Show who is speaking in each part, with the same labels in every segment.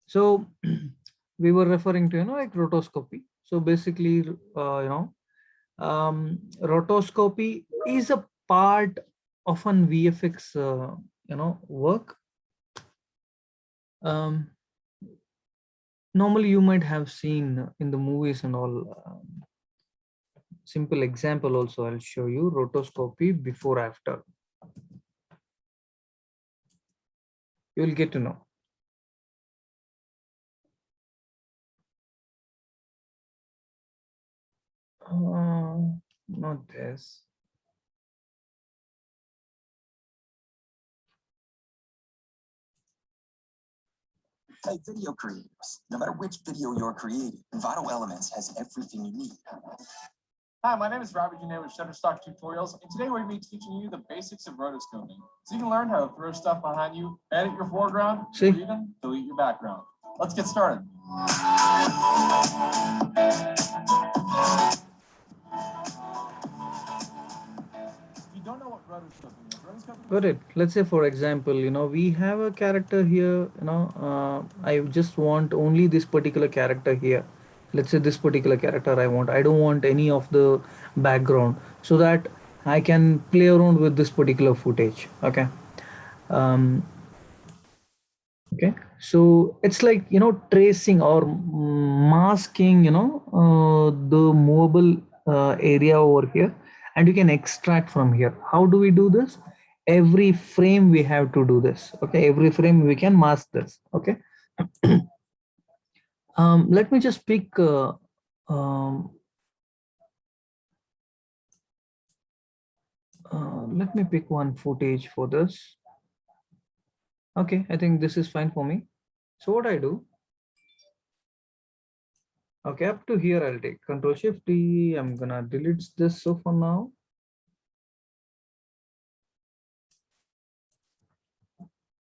Speaker 1: So we were referring to, like rotoscopy. So basically, rotoscopy is a part of an VFX, work. Um, Normally you might have seen in the movies and all. Simple example also I'll show you: rotoscopy before after. You will get to know. Not this.
Speaker 2: Hey, video creators, no matter which video you're creating, Vital Elements has everything you need.
Speaker 3: Hi, my name is Robert Janae with Shutterstock Tutorials, and today we're going to be teaching you the basics of rotoscoping, so you can learn how to throw stuff behind you, edit your foreground, or even delete your background. Let's get started. If you don't know what rotoscoping is,
Speaker 1: Got it. Let's say, for example, we have a character here, I just want only this particular character here. Let's say this particular character I don't want any of the background, so that I can play around with this particular footage. Okay. Um, okay. So it's like, tracing or masking, the mobile area over here, and you can extract from here. How do we do this? Every frame we have to do this. Okay, every frame we can mask this. Okay. Let me just pick um, let me pick one footage for this. Okay, I think this is fine for me. So what I do, okay, up to here I'll take Control Shift D. I'm gonna delete this so for now.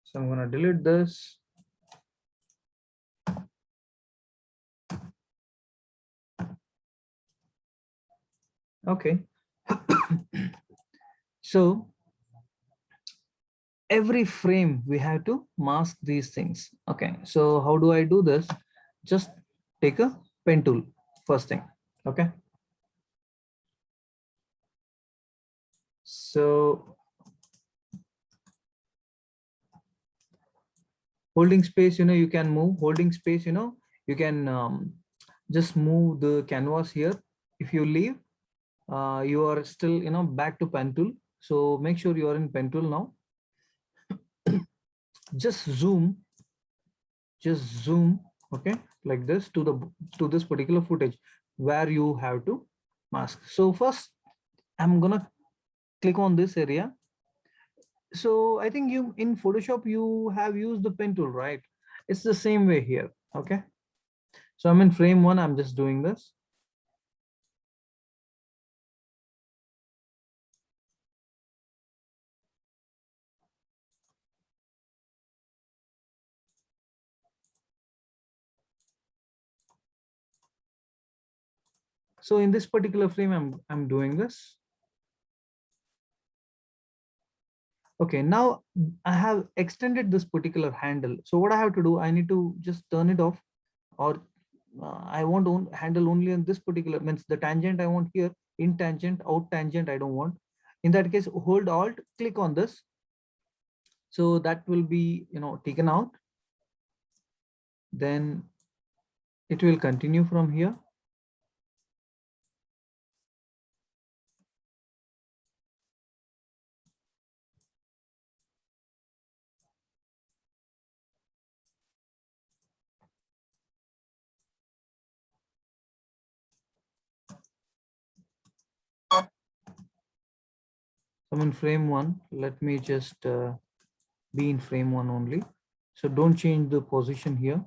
Speaker 1: So I'm gonna delete this. Okay. So every frame we have to mask these things. Okay, so how do I do this? Just take a pen tool first thing. Okay, so holding space, you can move. Holding space, you can just move the canvas here. If you leave, you are still, back to pen tool. So make sure you are in pen tool now. just zoom just zoom, okay, like this, to this particular footage where you have to mask. So first I'm gonna click on this area. So I think you in Photoshop you have used the pen tool, right? It's the same way here. Okay, so I'm in frame one. I'm just doing this. So in this particular frame, I'm doing this. Okay, now I have extended this particular handle. So what I have to do, I need to just turn it off, or I want to handle only on this particular, means the tangent I want here, in tangent, out tangent I don't want. In that case, hold Alt, click on this. So that will be, taken out. Then it will continue from here. I'm in frame one. Let me just be in frame one only. So don't change the position here.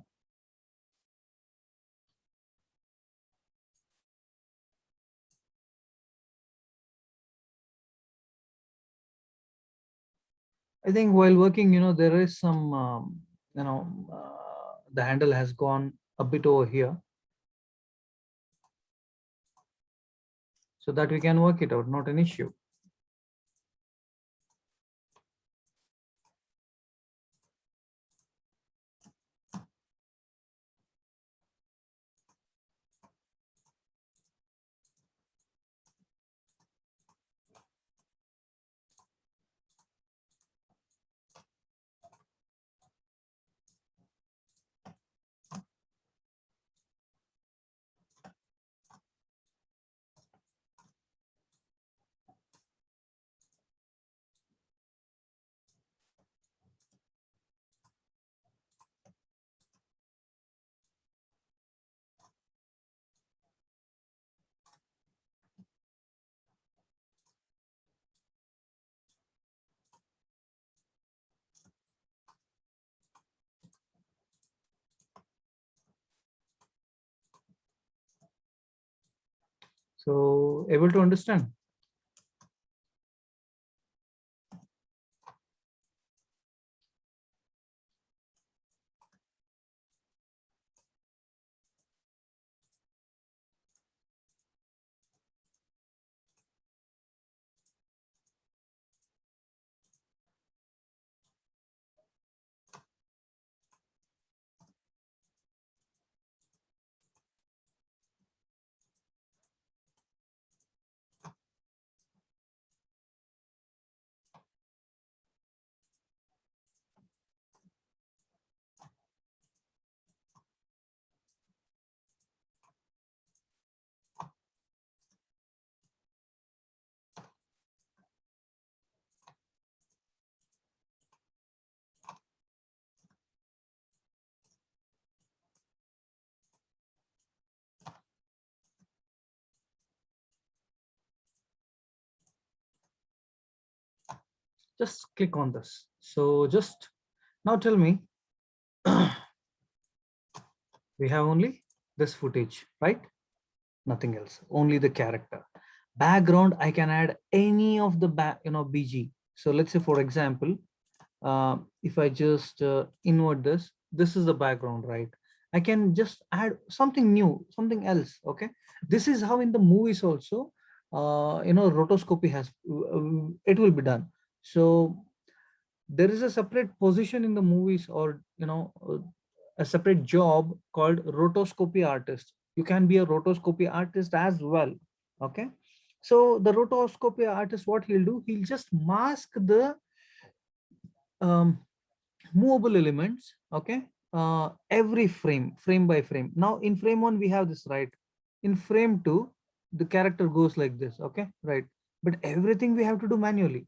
Speaker 1: I think while working, there is some, the handle has gone a bit over here. So that we can work it out, not an issue. So able to understand? Just click on this. So just now tell me, we have only this footage, right? Nothing else, only the character. Background, I can add any of the BG. So let's say, for example, if I just invert this is the background, right? I can just add something new, something else. Okay, this is how in the movies also, rotoscopy has it will be done. So there is a separate position in the movies, or a separate job called rotoscopy artist. You can be a rotoscopy artist as well. Okay, so the rotoscopy artist, what he'll do, he'll just mask the um, movable elements. Okay, every frame by frame. Now in frame 1 we have this, right? In frame 2 the character goes like this. Okay, right? But everything we have to do manually.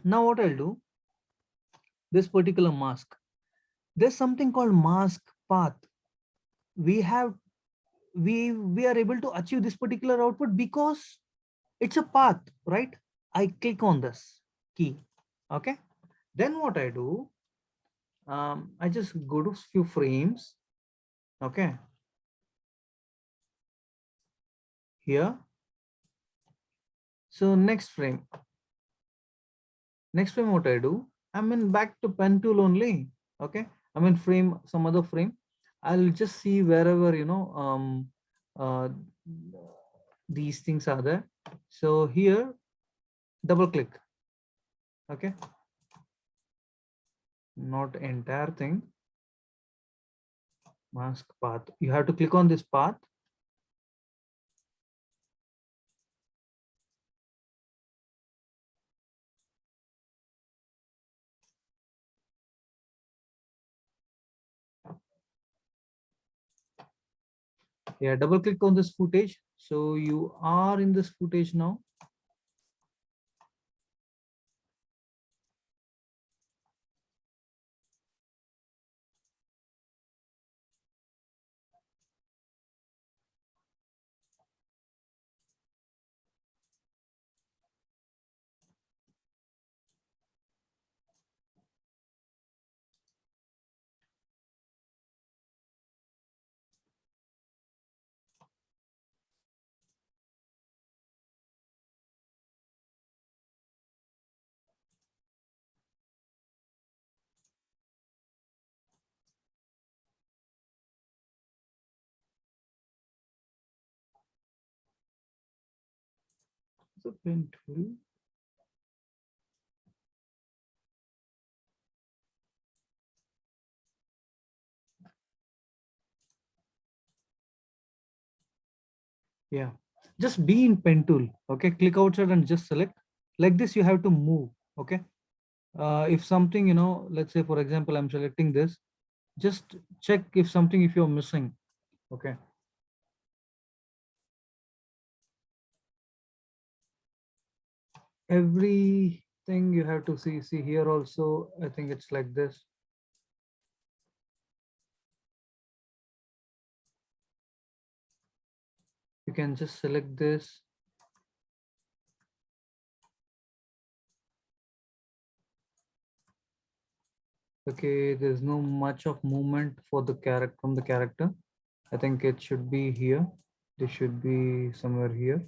Speaker 1: Now what I'll do, this particular mask, there's something called mask path. We have we are able to achieve this particular output because it's a path, right? I click on this key. Okay, then what I do, I just go to few frames. Okay, here. So next frame, what I do, I'm in back to pen tool only. Okay, I'm in frame, some other frame. I'll just see wherever uh, these things are there. So here, double click. Okay, not entire thing. Mask path, you have to click on this path. Yeah, double click on this footage. So you are in this footage now. So pen tool. Yeah, just be in pen tool. Okay, click outside and just select like this. You have to move. Okay, if something, let's say for example, I'm selecting this, just check if something, if you're missing. Okay, everything you have to see here also. I think it's like this. You can just select this. Okay, there's no much of movement for the character, from the character. I think it should be here. This should be somewhere here.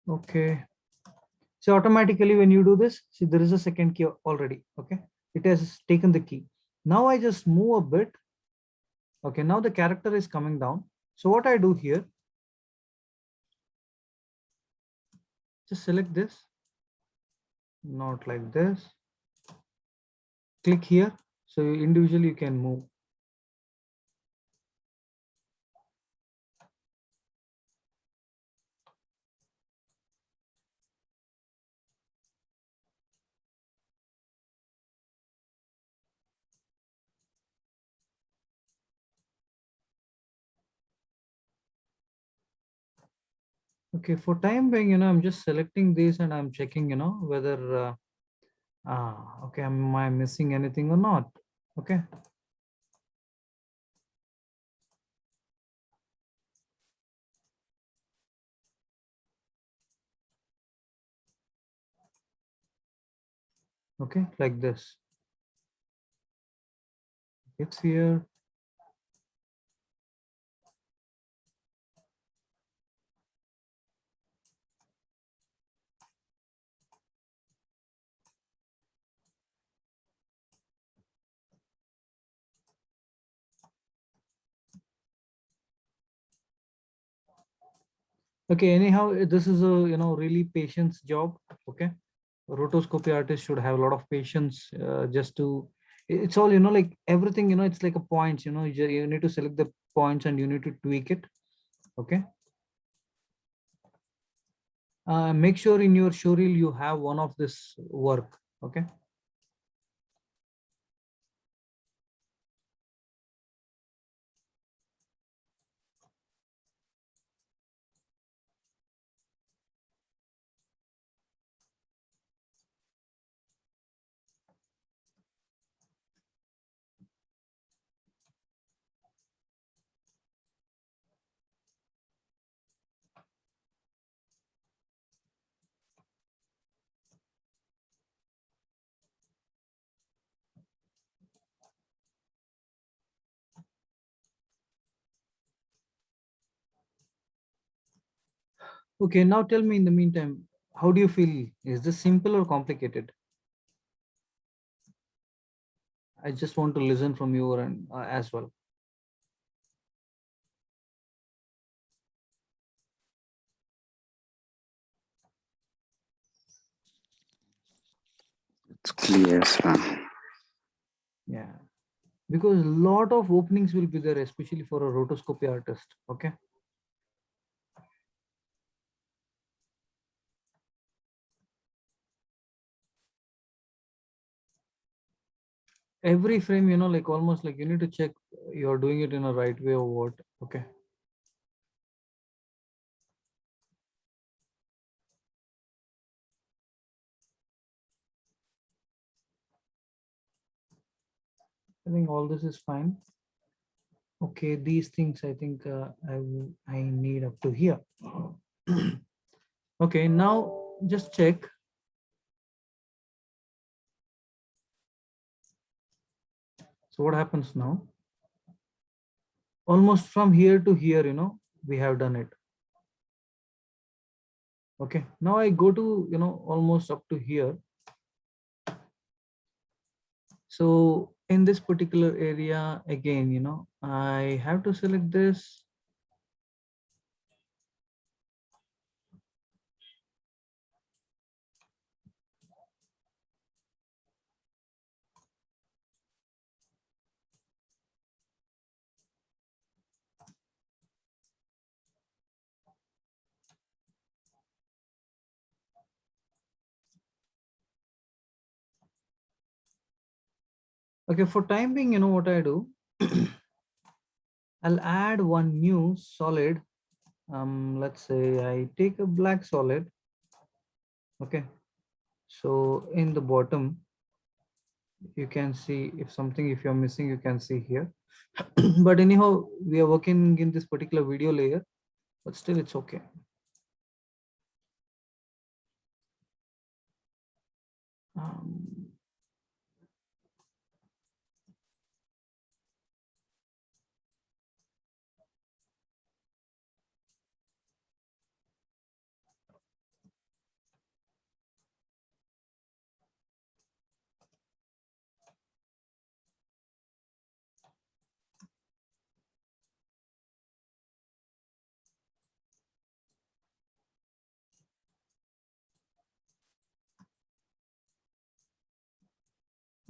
Speaker 1: Okay. So automatically when you do this, see there is a second key already. Okay. It has taken the key. Now I just move a bit. Okay. Now the character is coming down. So what I do here, just select this, not like this. Click here. So individually you can move. Okay, for time being, I'm just selecting this and I'm checking, whether, okay, am I missing anything or not? Okay. Okay, like this. It's here. Okay, anyhow, this is a, really patience job. Okay. Rotoscopy artists should have a lot of patience just to, it's all, like everything, it's like a points, you need to select the points and you need to tweak it. Okay. Make sure in your showreel you have one of this work. Okay. Okay, now tell me in the meantime, how do you feel? Is this simple or complicated? I just want to listen from you and as well.
Speaker 4: It's clear, sir.
Speaker 1: Yeah, because a lot of openings will be there, especially for a rotoscopy artist. Okay. Every frame, like almost like you need to check you're doing it in a right way or what. Okay. I think all this is fine. Okay, these things I think I need up to here. Okay, now just check. So what happens now? Almost from here to here, we have done it. Okay, now I go to, almost up to here. So in this particular area, again, I have to select this. Okay, for time being, what I do, I'll add one new solid. Let's say I take a black solid. Okay, so in the bottom, you can see if you're missing, you can see here. But anyhow, we are working in this particular video layer. but still it's okay. Um,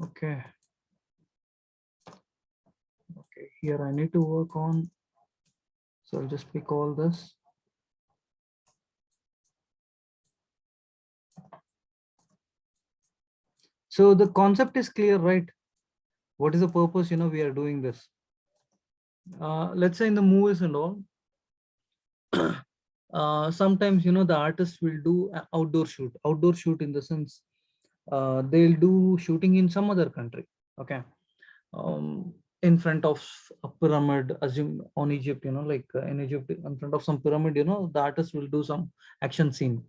Speaker 1: okay. Okay, here I need to work on, so I'll just pick all this. So the concept is clear, right? What is the purpose, we are doing this? Let's say in the movies and all, sometimes, the artist will do outdoor shoot in the sense, they'll do shooting in some other country. Okay. In front of a pyramid, assume on Egypt, like in Egypt, in front of some pyramid, the artist will do some action scene.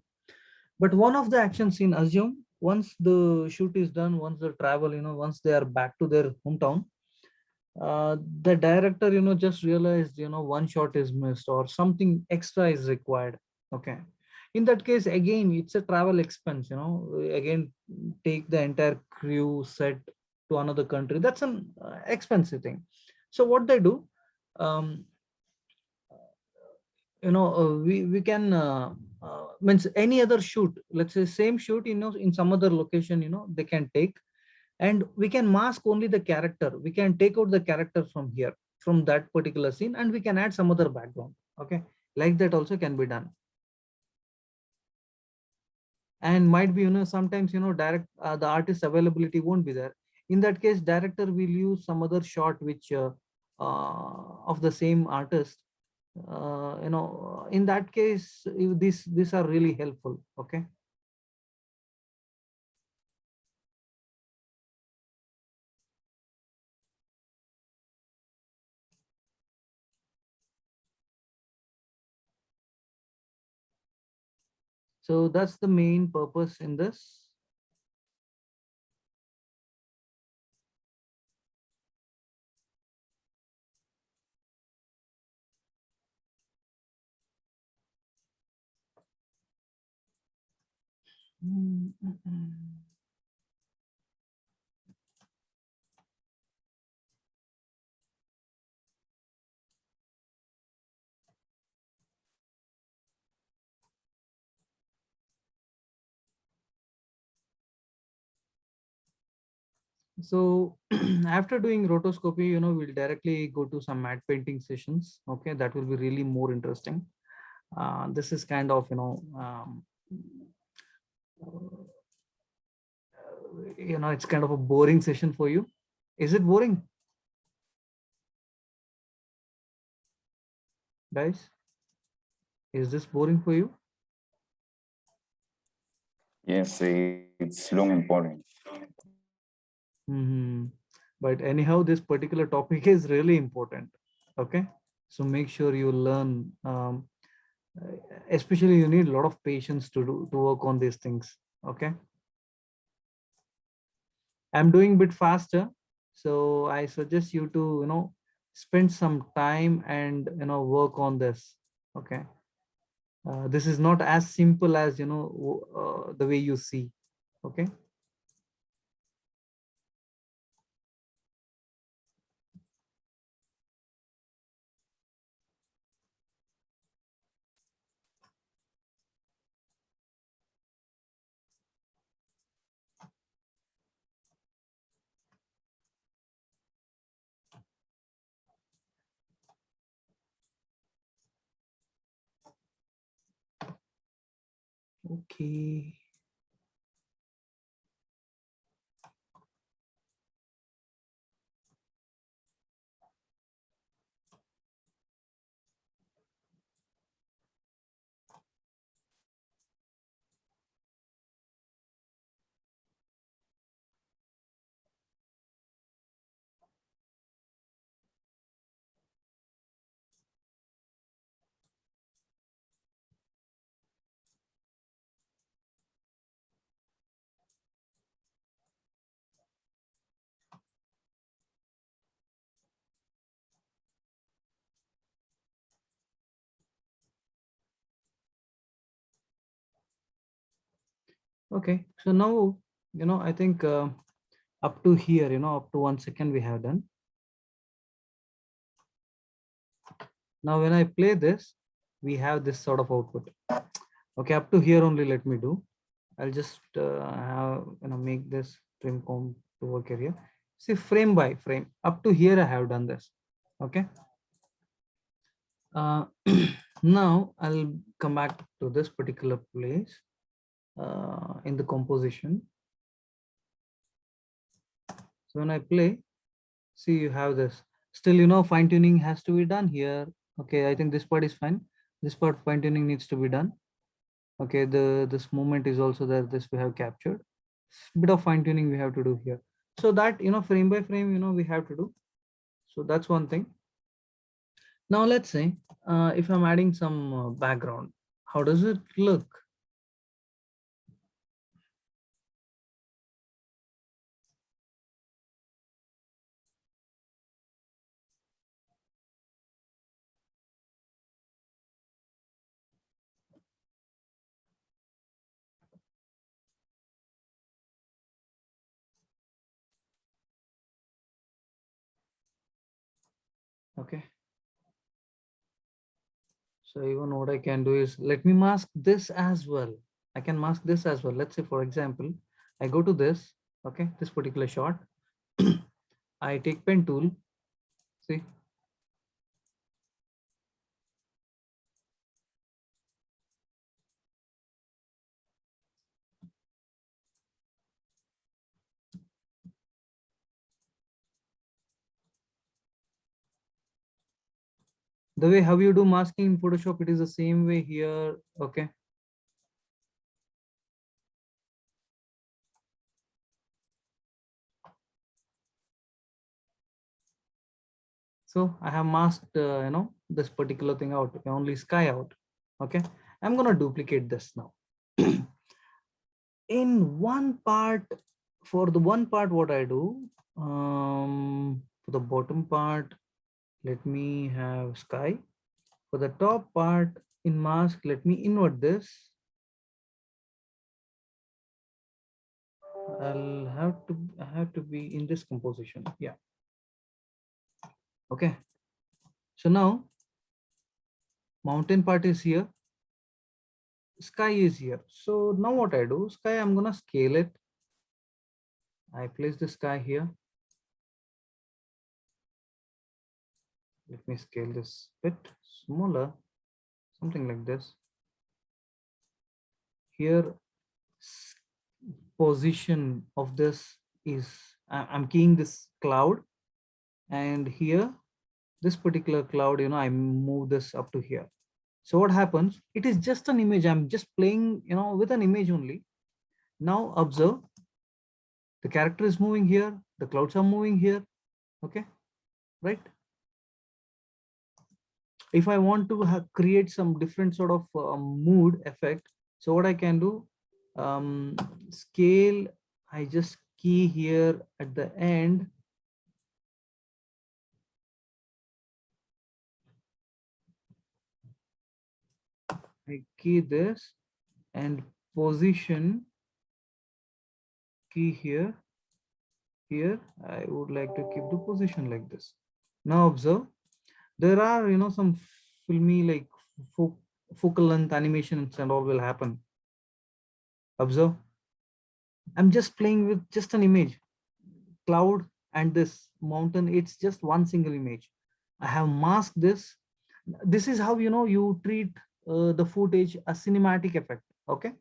Speaker 1: But one of the action scene, assume once the shoot is done, once the travel, once they are back to their hometown, the director, just realized, one shot is missed or something extra is required. Okay. In that case, again, it's a travel expense, again, take the entire crew set to another country. That's an expensive thing. So what they do, um, we can means any other shoot, let's say same shoot, in some other location, they can take, and we can mask only the character. We can take out the character from here, from that particular scene, and we can add some other background. Okay. Like that also can be done. And might be, sometimes, direct the artist availability won't be there. In that case, director will use some other shot which of the same artist. In that case, these are really helpful. Okay. So that's the main purpose in this. So after doing rotoscopy, we'll directly go to some matte painting sessions. Okay, that will be really more interesting. This is kind of, it's kind of a boring session for you. Is it boring, guys? Is this boring for you?
Speaker 4: Yes, it's long and boring.
Speaker 1: But anyhow, this particular topic is really important. Okay, so make sure you learn. Especially, you need a lot of patience to work on these things. Okay. I'm doing a bit faster, so I suggest you to, spend some time and, work on this. Okay. This is not as simple as, the way you see. Okay. Okay. Okay, so now, I think up to here, up to 1 second we have done. Now, when I play this, we have this sort of output. Okay, up to here only let me do. I'll just have, make this trim comb to work area. See, frame by frame, up to here I have done this. Okay. Now I'll come back to this particular place in the composition. So when I play, see, you have this. Still, fine tuning has to be done here. Okay, I think this part is fine. This part fine tuning needs to be done. Okay, this movement is also there. This we have captured. Bit of fine tuning we have to do here. So that, frame by frame, we have to do. So that's one thing. Now let's say if I'm adding some background, how does it look? Okay. So even what I can do is, let me mask this as well. I can mask this as well. Let's say, for example, I go to this, okay, this particular shot. I take pen tool, see. The way how you do masking in Photoshop, it is the same way here, okay. So I have masked, this particular thing out, only sky out. Okay, I'm gonna duplicate this now. In one part, for the one part, what I do, for the bottom part, let me have sky. For the top part in mask, let me invert this. I have to be in this composition. Yeah. Okay. So now mountain part is here, sky is here. So now what I do, sky, I'm gonna scale it. I place the sky here. Let me scale this bit smaller, something like this. Here, position of this is, I'm keying this cloud, and here, this particular cloud, I move this up to here. So what happens? It is just an image. I'm just playing, with an image only. Now observe, the character is moving here, the clouds are moving here. Okay, right? If I want to create some different sort of mood effect, so what I can do, scale, I just key here at the end. I key this and position key here. Here, I would like to keep the position like this. Now observe, there are, some filmy like focal length animations and all will happen. Observe, I'm just playing with just an image, cloud and this mountain. It's just one single image. I have masked this. This is how, you treat the footage a cinematic effect. Okay.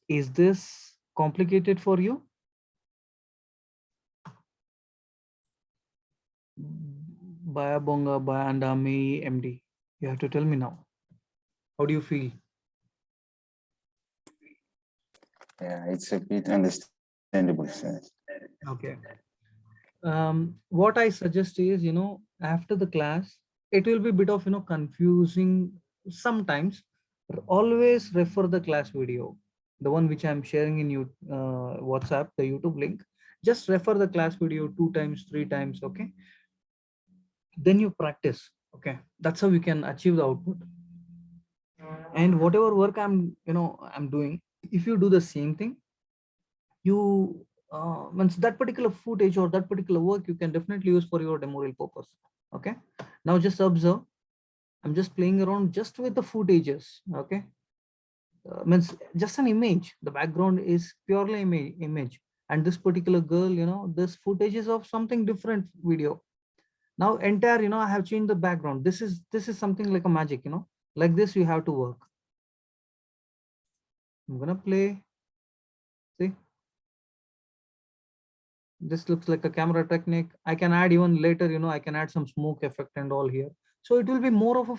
Speaker 1: Is this complicated for you? Baya Bonga, Baya Andami, MD. You have to tell me now. How do you feel?
Speaker 4: Yeah, it's a bit understandable, sir.
Speaker 1: Okay. What I suggest is, after the class, it will be a bit of, confusing sometimes. Always refer the class video, the one which I'm sharing in you WhatsApp, the YouTube link. Just refer the class video 2 times, 3 times. Okay. Then you practice. Okay. That's how you can achieve the output. And whatever work I'm doing, if you do the same thing, you once that particular footage or that particular work you can definitely use for your demo reel purpose. Okay, now just observe, I'm just playing around just with the footages. Okay, means just an image, the background is purely image, and this particular girl, this footage is of something different video. Now entire, I have changed the background. This is something like a magic, like this you have to work. I'm gonna play. See, this looks like a camera technique. I can add even later, I can add some smoke effect and all here. So it will be more of a,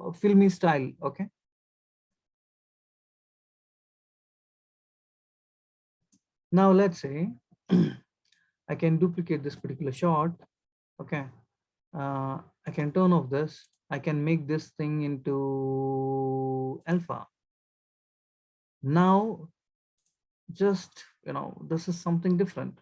Speaker 1: a filmy style. Okay. Now let's say I can duplicate this particular shot. Okay. I can turn off this. I can make this thing into alpha. Now, just, this is something different.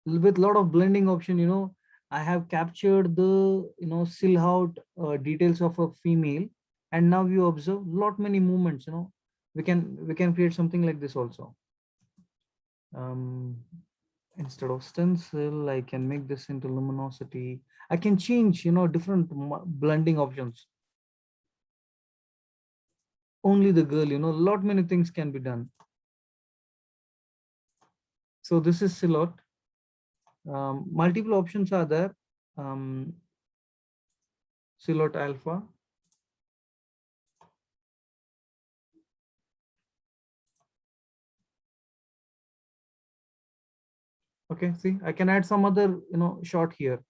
Speaker 1: With a lot of blending option, I have captured the, silhouette details of a female. And now you observe lot many movements, we can create something like this also. Instead of stencil, I can make this into luminosity. I can change, different blending options. Only the girl, lot many things can be done. So this is silhouette. Multiple options are there. Silhouette alpha. Okay, see, I can add some other, shot here.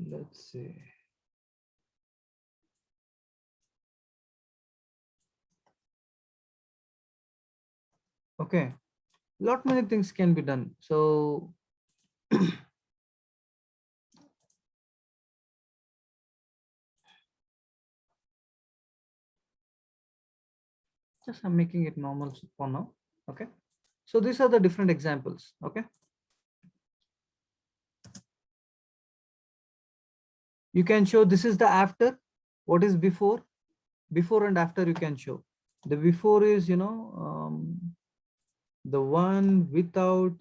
Speaker 1: Let's see. Okay, lot many things can be done. So just I'm making it normal for now. Okay, so these are the different examples. Okay, you can show this is the after, what is before and after. You can show the before is, the one without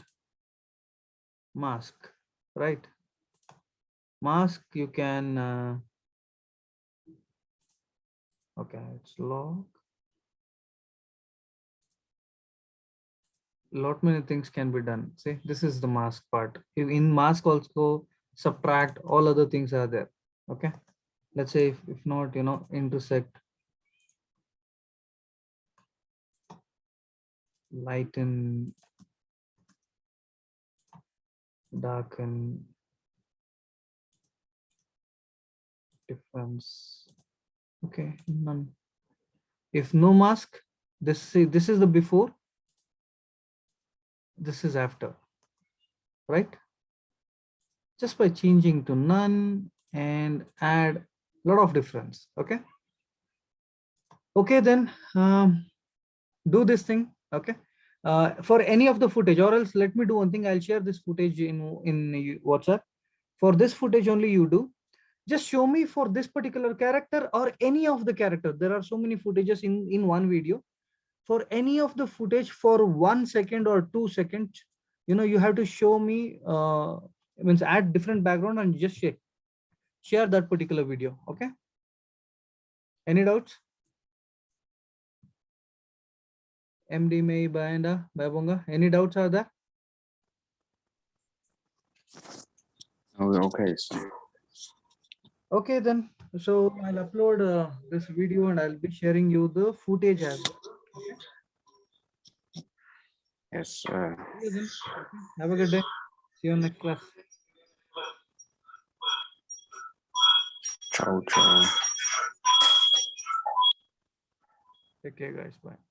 Speaker 1: mask, right? Mask you can okay, it's log. Lot many things can be done. See, this is the mask part. In mask also subtract, all other things are there. Okay, let's say if not, intersect, lighten, darken, difference. Okay, none. If no mask, this is the before, this is after, right? Just by changing to none and add a lot of difference. Okay, then do this thing. Okay, for any of the footage, or else let me do one thing. I'll share this footage in WhatsApp. For this footage only, you do just show me for this particular character or any of the character. There are so many footages in one video. For any of the footage for 1 second or 2 seconds, you have to show me, means add different background and just share that particular video. Okay, any doubts? MD May Bayanda Babonga, any doubts are there?
Speaker 4: Okay.
Speaker 1: Okay, then. So I'll upload this video and I'll be sharing you the footage as well. Okay?
Speaker 4: Yes.
Speaker 1: Okay, then. Okay. Have a good day. See you in next class.
Speaker 4: Ciao, ciao.
Speaker 1: Take care, guys. Bye.